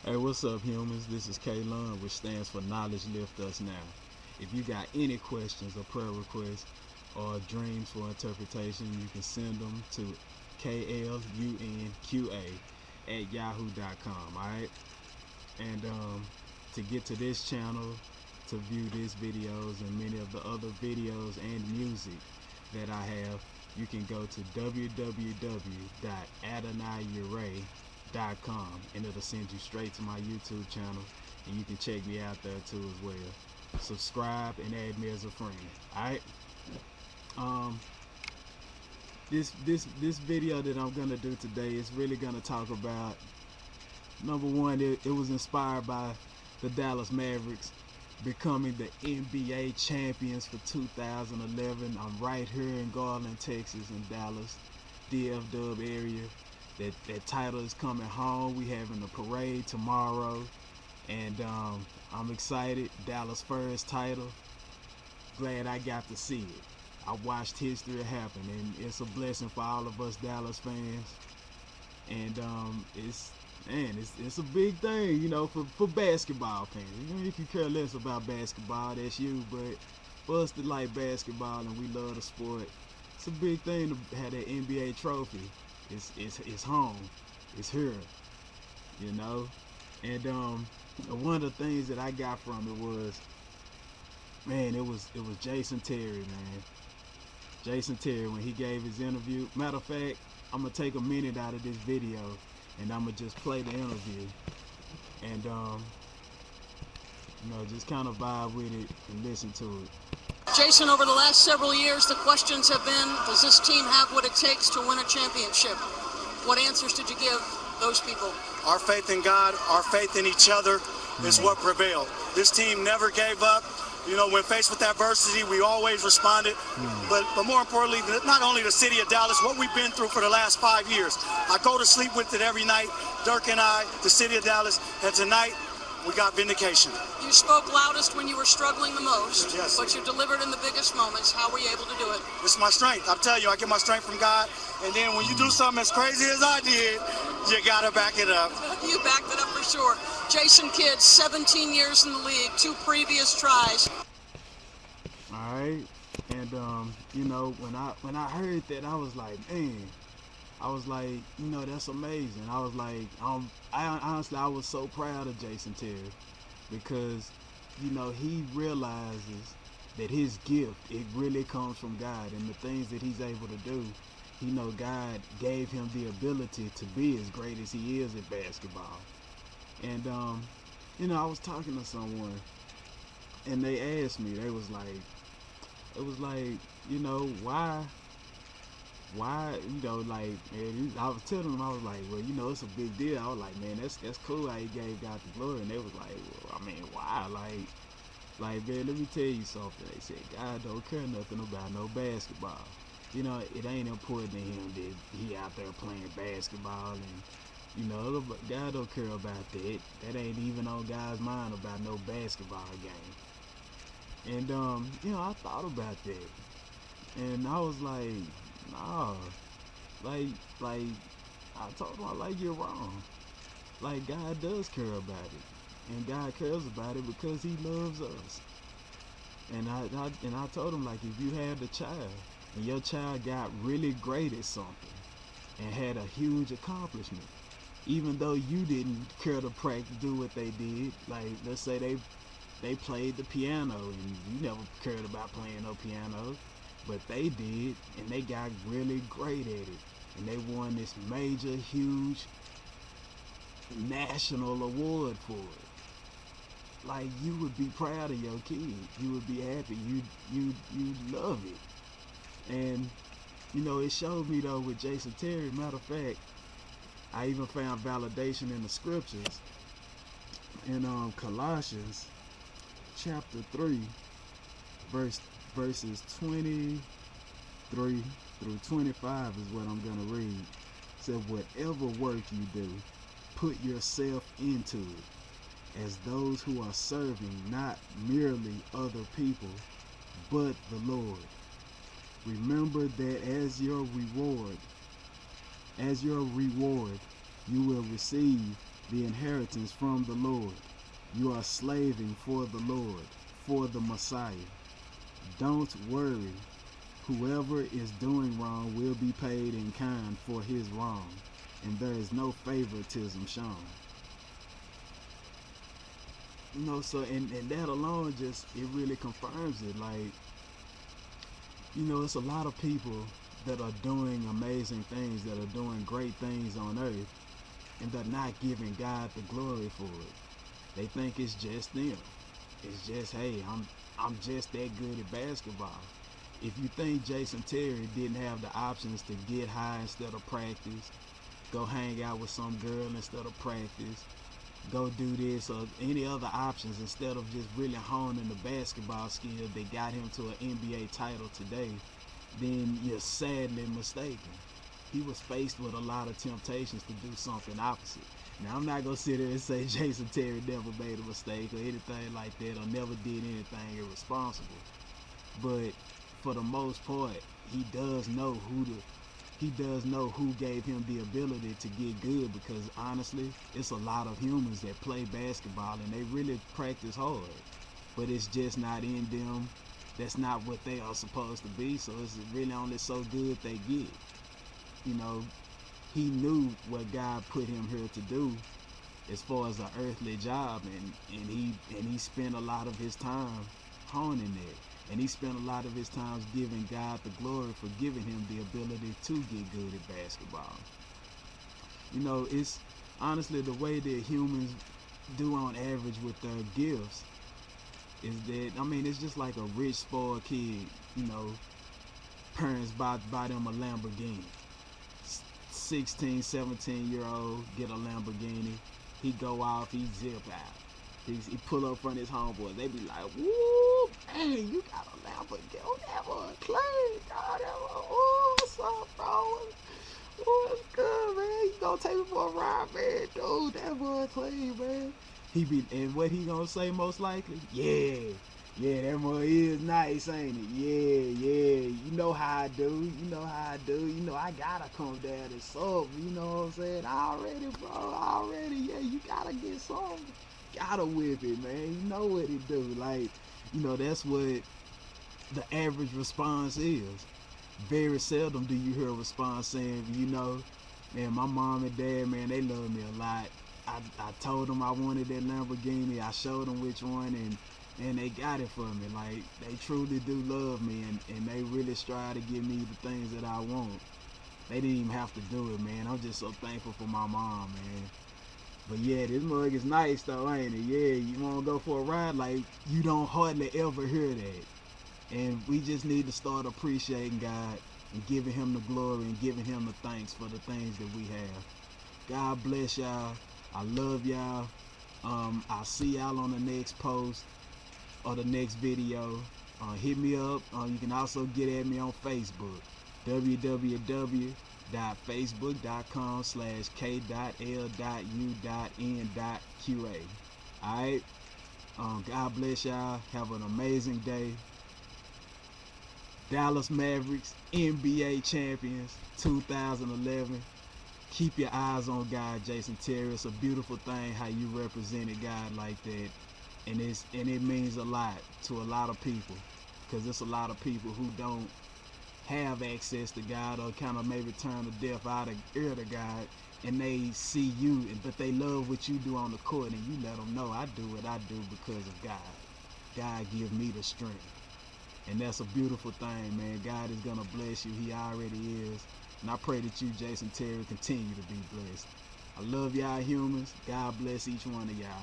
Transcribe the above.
Hey, what's up, humans? This is Kalon, which stands for Knowledge Lift Us Now. If you got any questions or prayer requests or dreams for interpretation, you can send them to klunqa@yahoo.com. All right, and to get to this channel, to view these videos and many of the other videos and music that I have, you can go to www.adonaiure.com, and it'll send you straight to my YouTube channel, and you can check me out there too as well. Subscribe and add me as a friend. All right. Um, this video that I'm gonna do today is really gonna talk about, number one, it was inspired by the Dallas Mavericks becoming the NBA champions for 2011. I'm right here in Garland, Texas, in Dallas, DF-Dub area. That title is coming home. We having a parade tomorrow, and I'm excited. Dallas' first title. Glad I got to see it. I watched history happen, and it's a blessing for all of us Dallas fans. And it's a big thing, for basketball fans. Even if you care less about basketball, that's you. But for us that like basketball and we love the sport, it's a big thing to have that NBA trophy. It's home. It's here. you know. And one of the things that I got from it was, man, it was Jason Terry, man. Jason Terry, when he gave his interview. Matter of fact, I'm gonna take a minute out of this video and I'm gonna just play the interview, and just kind of vibe with it and listen to it. Jason, over the last several years, the questions have been, does this team have what it takes to win a championship? What answers did you give those people? Our faith in God, our faith in each other is what prevailed. This team never gave up. You know, when faced with adversity, we always responded. But more importantly, not only the city of Dallas, what we've been through for the last 5 years. I go to sleep with it every night, Dirk and I, the city of Dallas, and tonight, we got vindication. You spoke loudest when you were struggling the most, yes, but you delivered in the biggest moments. How were you able to do it? It's my strength. I'm telling you, I get my strength from God. And then when you do something as crazy as I did, you got to back it up. You backed it up for sure. Jason Kidd, 17 years in the league, 2 previous tries. All right. And, when I heard that, I was like, man, that's amazing. I was like, I was so proud of Jason Terry, because, he realizes that his gift, it really comes from God, and the things that he's able to do, God gave him the ability to be as great as he is at basketball. And, I was talking to someone, and they asked me, it was like, why, man, I was telling them, I was like, well, it's a big deal. I was like, man, that's cool how he gave God the glory. And they was like, well, I mean, why? Like, man, let me tell you something. They said, God don't care nothing about no basketball. It ain't important to him that he out there playing basketball, and, God don't care about that. That ain't even on God's mind about no basketball game. And, I thought about that. And I was like, nah, like, I told him, you're wrong. Like, God does care about it. And God cares about it because he loves us. And I told him, like, if you had a child, and your child got really great at something, and had a huge accomplishment, even though you didn't care to practice, do what they did, like, let's say they played the piano, and you never cared about playing no piano, but they did, and they got really great at it, and they won this major, huge national award for it. Like, you would be proud of your kid. You would be happy. You love it. And it showed me, though, with Jason Terry. Matter of fact, I even found validation in the scriptures in Colossians chapter 3, verses 23 through 25 is what I'm gonna read. It said, whatever work you do, put yourself into it, as those who are serving not merely other people, but the Lord. Remember that as your reward, you will receive the inheritance from the Lord. You are slaving for the Lord, for the Messiah. Don't worry. Whoever is doing wrong will be paid in kind for his wrong, and there is no favoritism shown. You know, so and that alone just, it really confirms it. Like, you know, it's a lot of people that are doing amazing things, that are doing great things on earth, and they're not giving God the glory for it. They think it's just them. It's just, hey, I'm just that good at basketball. If you think Jason Terry didn't have the options to get high instead of practice, go hang out with some girl instead of practice, go do this or any other options instead of just really honing the basketball skill that got him to an NBA title today, then you're sadly mistaken. He was faced with a lot of temptations to do something opposite. Now, I'm not going to sit there and say Jason Terry never made a mistake or anything like that, or never did anything irresponsible. But for the most part, he does know who gave him the ability to get good, because honestly, it's a lot of humans that play basketball and they really practice hard, but it's just not in them. That's not what they are supposed to be, so it's really only so good they get. You know, he knew what God put him here to do as far as an earthly job, and he spent a lot of his time honing it. And he spent a lot of his time giving God the glory for giving him the ability to get good at basketball. You know, it's honestly the way that humans do on average with their gifts is that, I mean, it's just like a rich, spoiled kid. You know, parents buy them a Lamborghini. 16, 17-year-old get a Lamborghini. He go off, he zip out. He pull up front of his homeboys. They be like, woo, man, you got a Lamborghini. Oh, that was clean. God, that was, oh, what's up, bro? What's good, man? You gonna take me for a ride, man? Dude, that was clean, man. And what he gonna say most likely? Yeah, that boy is nice, ain't it? Yeah, you know how I do. You know I gotta come down and sub, you know what I'm saying? Already, yeah, you gotta get some. Gotta whip it, man. You know what it do. Like, you know, that's what the average response is. Very seldom do you hear a response saying, you know, man, my mom and dad, man, they love me a lot. I told them I wanted that Lamborghini. I showed them which one, and they got it for me. Like, they truly do love me, and they really strive to give me the things that I want. They didn't even have to do it, man. I'm just so thankful for my mom, man. But yeah, this mug is nice though, ain't it? Yeah, you wanna go for a ride? Like, you don't hardly ever hear that. And we just need to start appreciating God and giving him the glory and giving him the thanks for the things that we have. God bless y'all. I love y'all. I'll see y'all on the next post or the next video. Hit me up. You can also get at me on Facebook. www.facebook.com/k.l.u.n.qa. Alright? God bless y'all. Have an amazing day. Dallas Mavericks, NBA champions, 2011. Keep your eyes on God, Jason Terry. It's a beautiful thing how you represented God like that. And it means a lot to a lot of people, because it's a lot of people who don't have access to God, or kind of maybe turn a deaf ear to God, and they see you, but they love what you do on the court, and you let them know, I do what I do because of God. God give me the strength. And that's a beautiful thing, man. God is going to bless you. He already is. And I pray that you, Jason Terry, continue to be blessed. I love y'all humans. God bless each one of y'all.